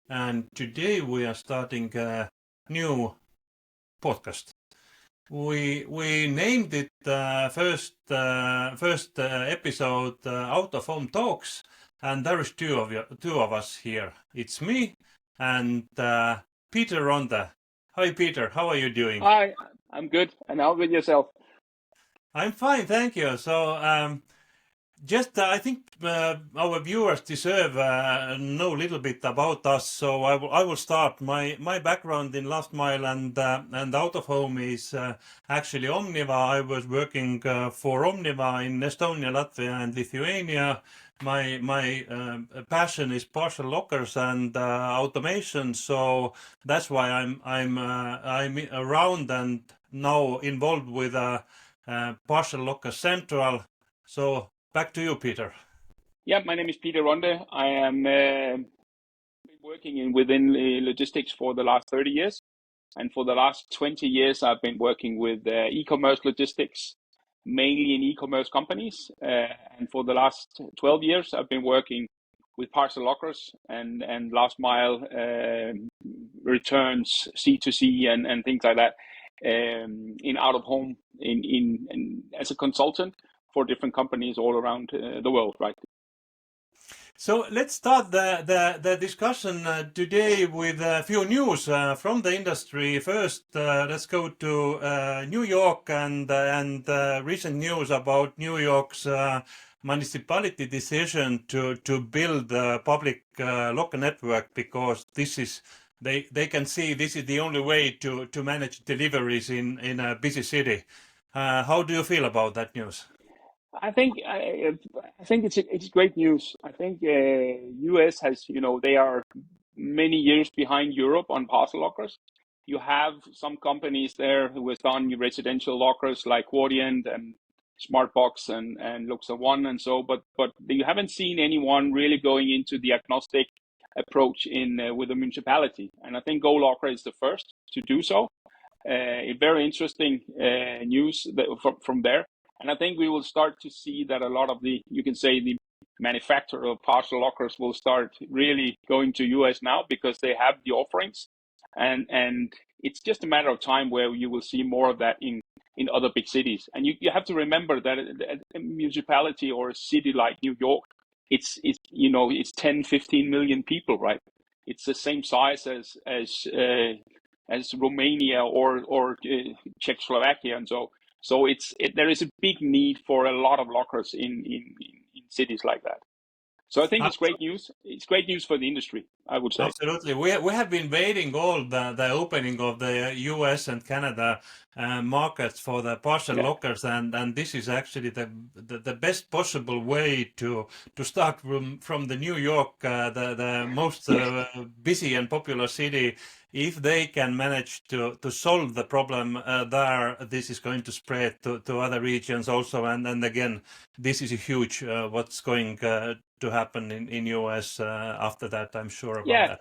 and today we are starting a new podcast. We named it first episode Out of Home Talks, and there is two of us here. It's me and Peter Ronde. Hi Peter, how are you doing? Hi, I'm good. And how about yourself? I'm fine, thank you. So I think our viewers deserve know a little bit about us. So I will start. My background in last mile and out of home is actually Omniva. I was working for Omniva in Estonia, Latvia, and Lithuania. My passion is parcel lockers and automation. So that's why I'm around and now involved with Parcel Locker Central. So back to you, Peter. Yeah, my name is Peter Ronde. I am been working within logistics for the last 30 years. And for the last 20 years, I've been working with e-commerce logistics, mainly in e-commerce companies. And for the last 12 years, I've been working with parcel lockers and last mile returns, C2C and things like that, in out of home in as a consultant for different companies all around the world, right? So let's start the discussion today with a few news from the industry. First, let's go to New York and recent news about New York's municipality decision to build a public locker network, because they can see this is the only way to manage deliveries in a busy city. How do you feel about that news? I think it's great news. I think US has, they are many years behind Europe on parcel lockers. You have some companies there who has done residential lockers like Quadient and Smartbox and Luxa One and so, but you haven't seen anyone really going into the agnostic approach with the municipality. And I think GoLocker is the first to do so. Very interesting news from there. And I think we will start to see that a lot of the manufacturer of parcel lockers will start really going to US now, because they have the offerings, and it's just a matter of time where you will see more of that in other big cities. And you have to remember that a municipality or a city like New York, it's 10, 15 million people, right? It's the same size as Romania or Czechoslovakia, and so there is a big need for a lot of lockers in cities like that. So I think it's great news. It's great news for the industry, I would say. Absolutely. We have been waiting all the opening of the US and Canada markets for the parcel lockers, and this is actually the best possible way to start from the New York, the most busy and popular city. If they can manage to solve the problem there, this is going to spread to other regions also. And again, this is a huge what's going to happen in US after that. I'm sure about that.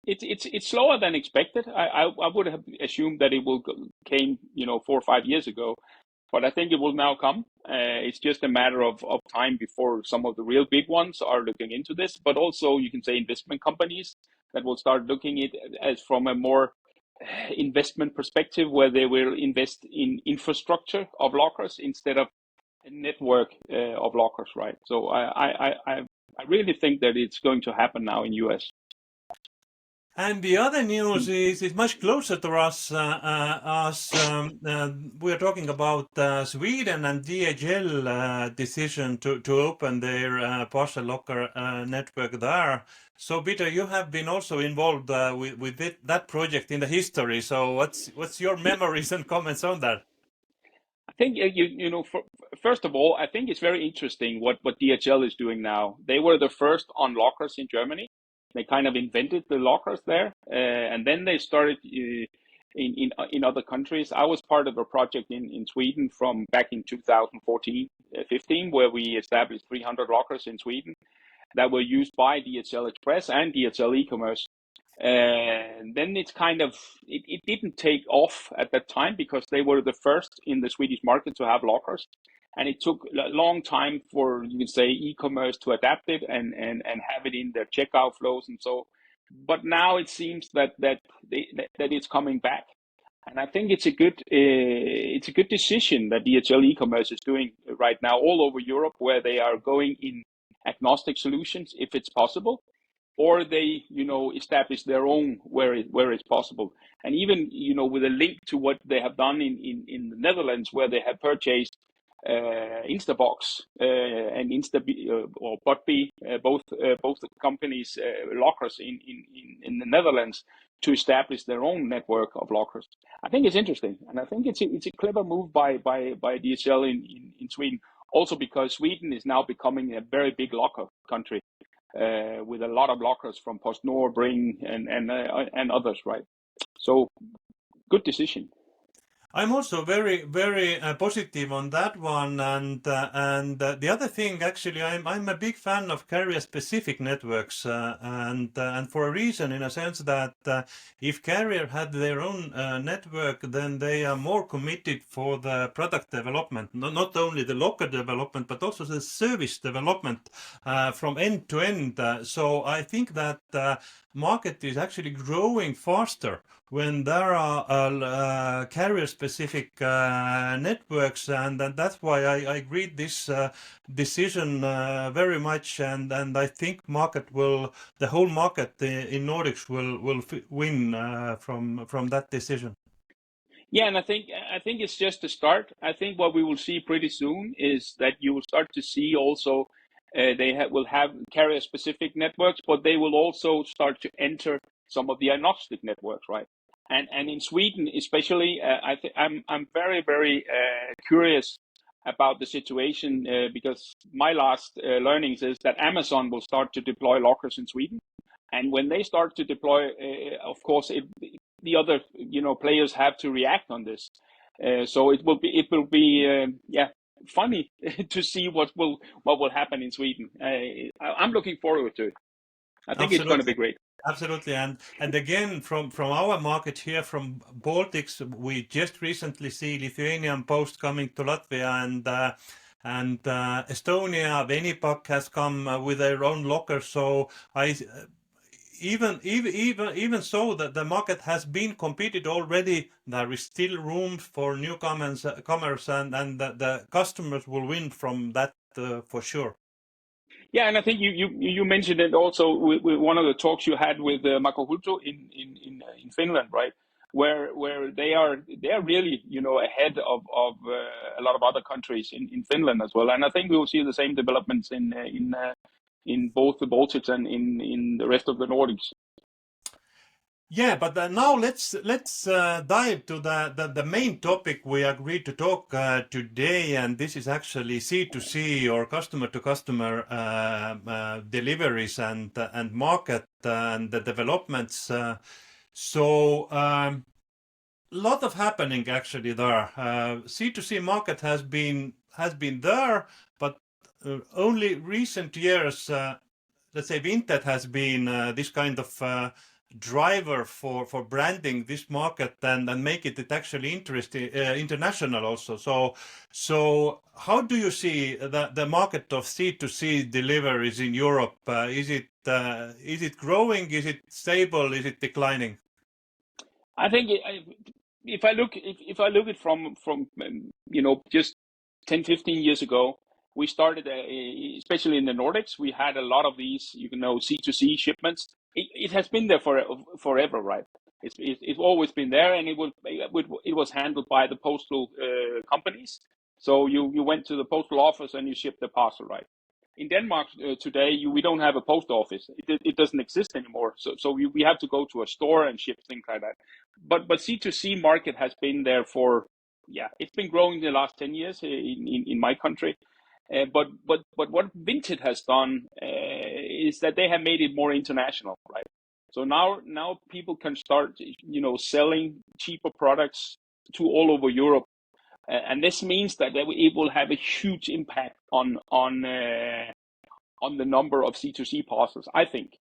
It's slower than expected. I would have assumed that it will came 4 or 5 years ago, but I think it will now come. It's just a matter of time before some of the real big ones are looking into this, but also you can say investment companies that will start looking at it as from a more investment perspective, where they will invest in infrastructure of lockers instead of a network of lockers, right? So I really think that it's going to happen now in US. And the other news is much closer to us. We are talking about Sweden and DHL decision to open their parcel locker network there. So Peter, you have been also involved with that project in the history. So what's your memories and comments on that? I think first of all, I think it's very interesting what DHL is doing now. They were the first on lockers in Germany. They kind of invented the lockers there, and then they started in other countries. I was part of a project in Sweden from back in 2014-15, where we established 300 lockers in Sweden that were used by DHL Express and DHL e-commerce. And then it's kind of, it didn't take off at that time, because they were the first in the Swedish market to have lockers. And it took a long time for, you can say, e-commerce to adapt it and have it in their checkout flows and so. but now it seems that it's coming back. And I think it's a good decision that DHL e-commerce is doing right now all over Europe, where they are going in agnostic solutions if it's possible, or they establish their own where it's possible. And even with a link to what they have done in the Netherlands, where they have purchased Instabox and or Botby, both the companies lockers in the Netherlands, to establish their own network of lockers. I think it's interesting, and I think it's a clever move by DHL in Sweden. Also because Sweden is now becoming a very big locker country, with a lot of lockers from PostNord, Bring, and others, right? So good decision. I'm also very, very positive on that one, and the other thing, actually, I'm a big fan of carrier-specific networks, and for a reason, in a sense that if carrier had their own network, then they are more committed for the product development, not only the locker development, but also the service development from end to end. So I think that market is actually growing faster when there are carrier-specific networks, and that's why I read this decision very much, and I think the whole market in Nordics will win from that decision. Yeah, and I think it's just a start. I think what we will see pretty soon is that you will start to see also will have carrier-specific networks, but they will also start to enter some of the agnostic networks, right? And in Sweden, especially, I'm very very curious about the situation, because my last learnings is that Amazon will start to deploy lockers in Sweden, and when they start to deploy, of course, the other players have to react on this. So it will be funny to see what will happen in Sweden. I'm looking forward to it. I think it's going to be Absolutely. great. Absolutely, and again, from our market here, from Baltics, we just recently see Lithuanian Post coming to Latvia, and Estonia, Venipak has come with their own locker. So even so that the market has been competed already, there is still room for newcomers, commerce, and the customers will win from that for sure. Yeah, and I think you mentioned it also with one of the talks you had with Marco Hulto in Finland, right? Where they are really ahead of a lot of other countries in Finland as well, and I think we will see the same developments in both the Baltics and in the rest of the Nordics. Yeah, but now let's dive to the main topic we agreed to talk today, and this is actually C2C, or customer to customer deliveries and market and the developments. So lot of happening actually there. C2C market has been there, but only recent years, let's say, Vinted has been this kind of driver for branding this market and make it actually interesting international also. So how do you see the market of C2C deliveries in Europe? Is it growing? Is it stable? Is it declining? I think if I look at from just 10, 15 years ago, we started especially in the Nordics, we had a lot of these C2C shipments. It has been there forever, right? It's always been there, and it was handled by the postal companies. So you went to the postal office and you shipped the parcel, right? In Denmark today, we don't have a post office. It doesn't exist anymore. So we have to go to a store and ship things like that. But C2C market has been there it's been growing the last 10 years in my country. But what Vinted has done is that they have made it more international, right? So now people can start selling cheaper products to all over Europe. And this means that it will have a huge impact on the number of C2C parcels. I think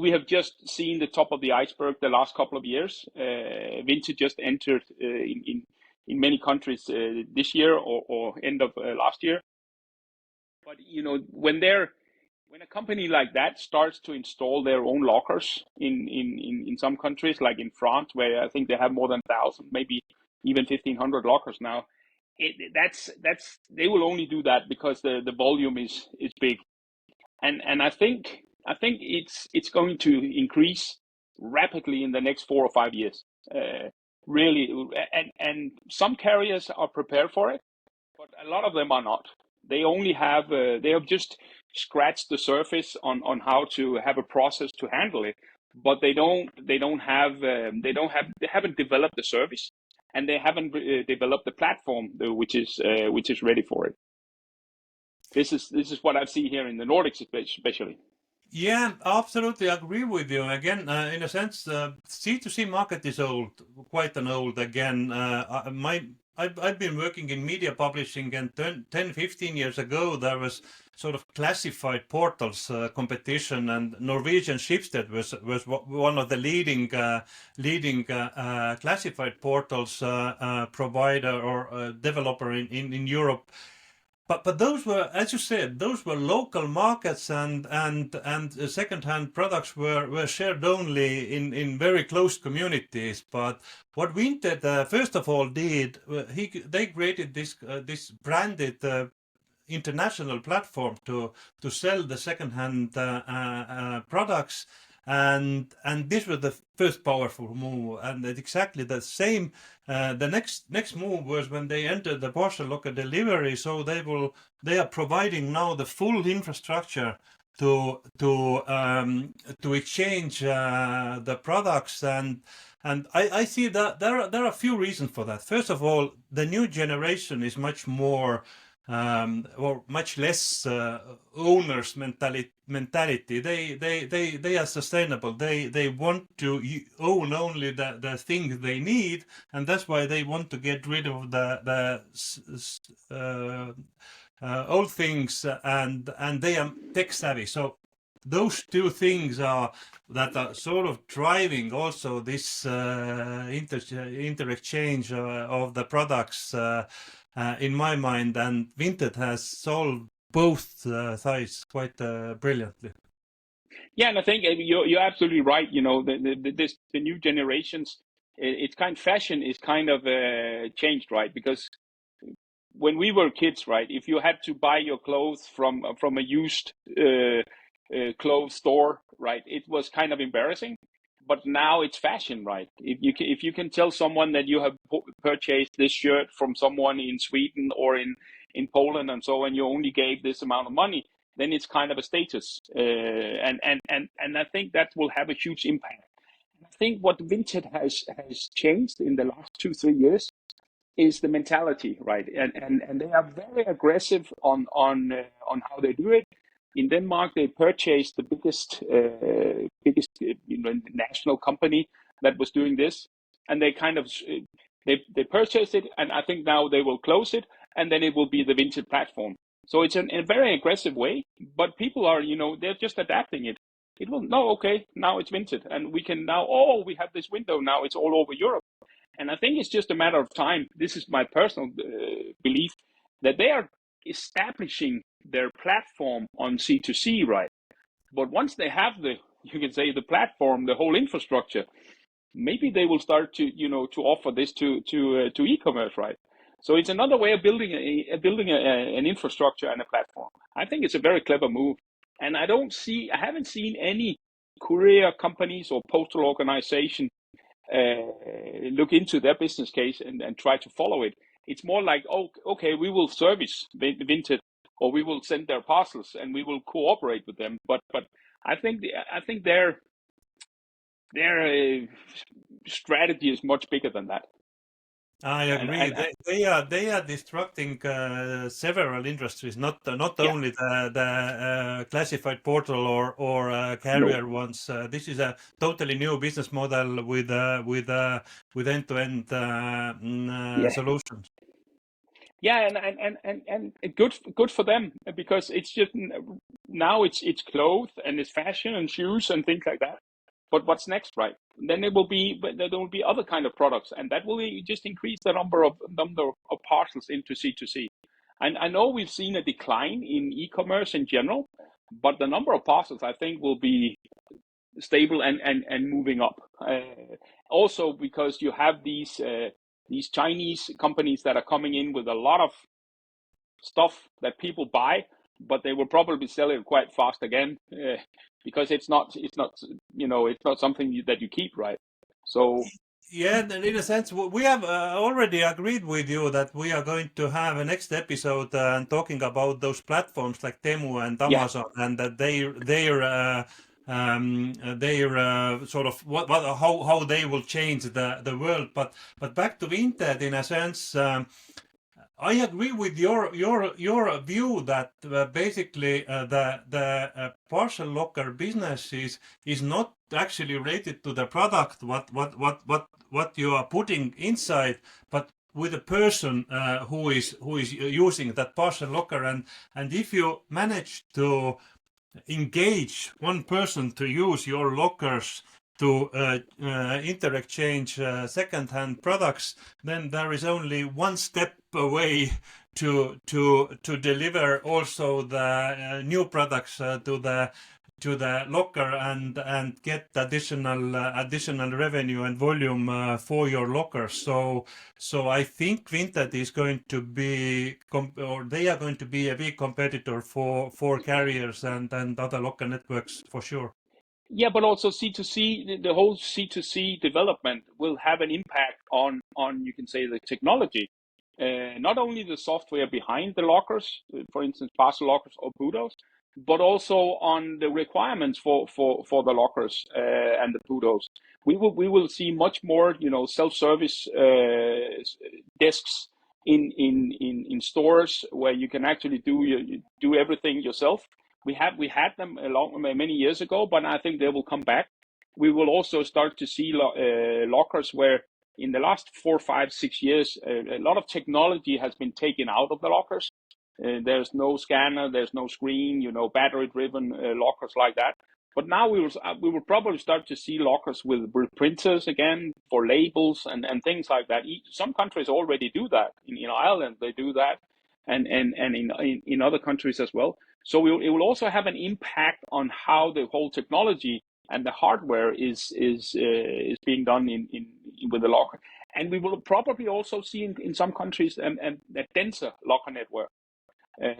we have just seen the top of the iceberg the last couple of years. Vinted just entered in many countries this year or end of last year. But when when a company like that starts to install their own lockers in some countries, like in France, where I think they have more than 1,000, maybe even 1,500 lockers now, that's they will only do that because the volume is big, and I think it's going to increase rapidly in the next 4 or 5 years. Really, and some carriers are prepared for it, but a lot of them are not. They have just scratched the surface on how to have a process to handle it, but they haven't developed the service, and they haven't developed the platform which is ready for it. This is what I see here in the Nordics, especially. Yeah, absolutely agree with you. Again, in a sense, C2C market is old, quite an old. Again, I've been working in media publishing, and 10, 15 years ago, there was sort of classified portals competition, and Norwegian Schibsted was one of the leading classified portals provider or developer in Europe. But those were, as you said, those were local markets, and second-hand products were shared only in very close communities. But what Vinted first of all did, they created this branded international platform to sell the second-hand products, and this was the first powerful move. And exactly the same. The next move was when they entered the parcel locker delivery. So they are providing now the full infrastructure to exchange the products, and I see that there are a few reasons for that. First of all, the new generation is much more or much less owners mentality. They are sustainable. They want to own only the things they need, and that's why they want to get rid of the old things, and they are tech savvy. So those two things are sort of driving also this inter-exchange of the products in my mind, and Vinted has solved both sides quite brilliantly. Yeah, and I think you're absolutely right. You know, the new generations, it's kind fashion is kind of changed, right? Because when we were kids, right, if you had to buy your clothes from a used clothes store, right, it was kind of embarrassing. But now it's fashion, right? If you can tell someone that you have purchased this shirt from someone in Sweden or in Poland and so, and you only gave this amount of money, then it's kind of a status, and I think that will have a huge impact. I think what Vinted has changed in the last 2 3 years is the mentality, right? And they are very aggressive on how they do it. In Denmark, they purchased the biggest national company that was doing this, and they kind of they purchased it, and I think now they will close it, and then it will be the Vinted platform. So it's in a very aggressive way, but people are, they're just adapting it. It will, no, okay, now it's Vinted, and we can now, we have this window now, it's all over Europe. And I think it's just a matter of time. This is my personal belief, that they are establishing their platform on C2C, right? But once they have you can say the platform, the whole infrastructure, maybe they will start to, to offer this to e-commerce, right? So it's another way of building an infrastructure and a platform. I think it's a very clever move, and I haven't seen any courier companies or postal organization look into their business case and try to follow it. It's more like, okay, we will service Vinted, or we will send their parcels and we will cooperate with them. But I think their strategy is much bigger than that. I agree. They are disrupting several industries, not only the classified portal or carrier ones. This is a totally new business model with end-to-end solutions. Yeah, and good for them, because it's just now it's clothes and it's fashion and shoes and things like that. But what's next, right? Then there will be other kind of products, and that will just increase the number of parcels into C2C. And I know we've seen a decline in e-commerce in general, but the number of parcels I think will be stable and moving up. Also because you have these Chinese companies that are coming in with a lot of stuff that people buy, but they will probably sell it quite fast again, because it's not it's not something that you keep, right? So Yeah, and in a sense, we have already agreed with you that we are going to have a next episode talking about those platforms like Temu and yeah, Amazon, and that their sort of how they will change the world. But back to Vinted, in a sense. I agree with your view that basically the parcel locker business is not actually related to the product what you are putting inside, but with a person who is using that parcel locker, and if you manage to engage one person to use your lockers to interexchange second-hand products, then there is only one step away to deliver also the new products to the locker and get additional revenue and volume for your lockers. So I think Vinted is going to be or they are going to be a big competitor for carriers and other local networks for sure. yeah, but also C2C, the whole C2C development will have an impact on you can say the technology, not only the software behind the lockers, for instance, parcel lockers or Pudos, but also on the requirements for the lockers and the Pudos. We will see much more self-service desks in stores where you can actually do everything yourself. We had them many years ago, but I think they will come back. We will also start to see lockers where in the last 4, 5, 6 years, a lot of technology has been taken out of the lockers. There's no scanner, there's no screen, battery-driven lockers like that. But now we will probably start to see lockers with printers again for labels and things like that. Some countries already do that. In Ireland, they do that, and in other countries as well. So it will also have an impact on how the whole technology and the hardware is being done in with the locker. And we will probably also see in some countries a denser locker network.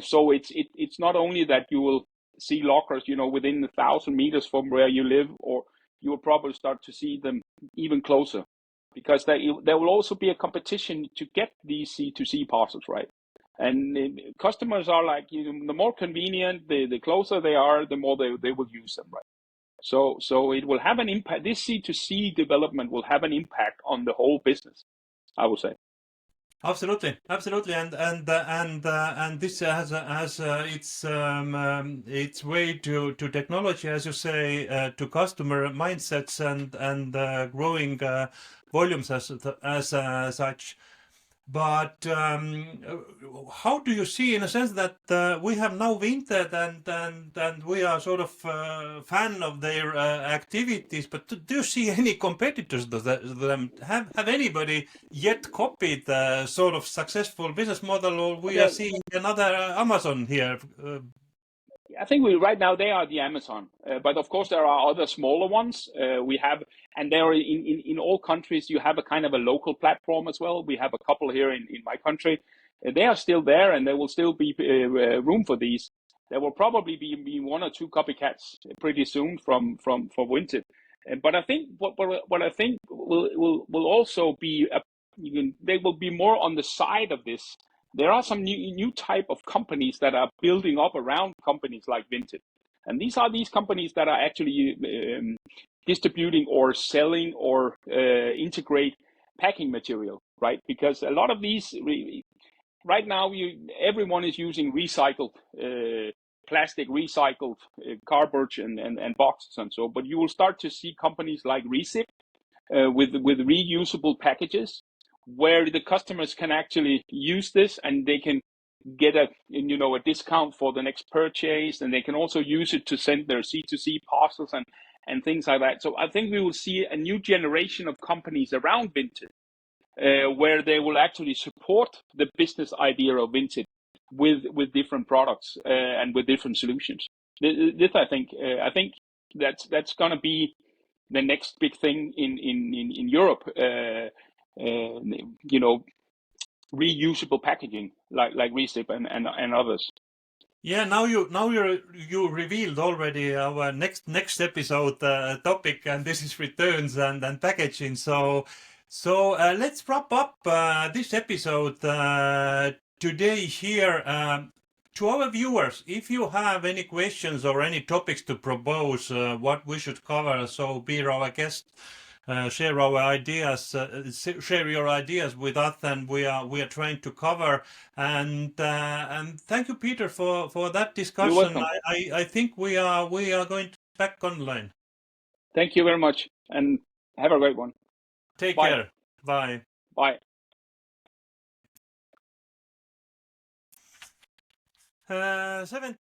So it's not only that you will see lockers, within 1,000 meters from where you live, or you will probably start to see them even closer, because there will also be a competition to get these C2C parcels, right? And customers are like, the more convenient, the closer they are, the more they will use them, right? So it will have an impact. This C2C development will have an impact on the whole business, I would say. Absolutely, absolutely, and this has its way to technology, as you say, to customer mindsets and growing volumes as such. But how do you see, in a sense, that we have now Vinted and we are sort of fan of their activities, but do you see any competitors to them? Have anybody yet copied the sort of successful business model, or we are seeing another Amazon here? I think right now they are the Amazon, but of course there are other smaller ones. We have, and there are in all countries you have a kind of a local platform as well. We have a couple here in my country. They are still there, and there will still be room for these. There will probably be one or two copycats pretty soon from Vinted. But I think what I think will also be they will be more on the side of this. There are some new type of companies that are building up around companies like Vinted. And these companies that are actually distributing or selling or integrate packing material, right? Because a lot of these, right now, everyone is using recycled plastic, recycled cardboard and boxes and so. But you will start to see companies like Recip with reusable packages, where the customers can actually use this and they can get a discount for the next purchase, and they can also use it to send their C2C parcels and things like that. So I think we will see a new generation of companies around Vinted where they will actually support the business idea of Vinted with different products and with different solutions. This I think that's gonna be the next big thing in Europe. You know, reusable packaging like Recip and others. Yeah, now you revealed already our next episode topic, and this is returns and packaging. So let's wrap up this episode today here. To our viewers, if you have any questions or any topics to propose, what we should cover, so be our guest. Share our ideas, share your ideas with us, and we are trying to cover. And thank you, Peter, for that You're discussion. welcome. I think we are going to be back online. Thank you very much, and have a great one. Take Bye. care. Bye. Bye. 7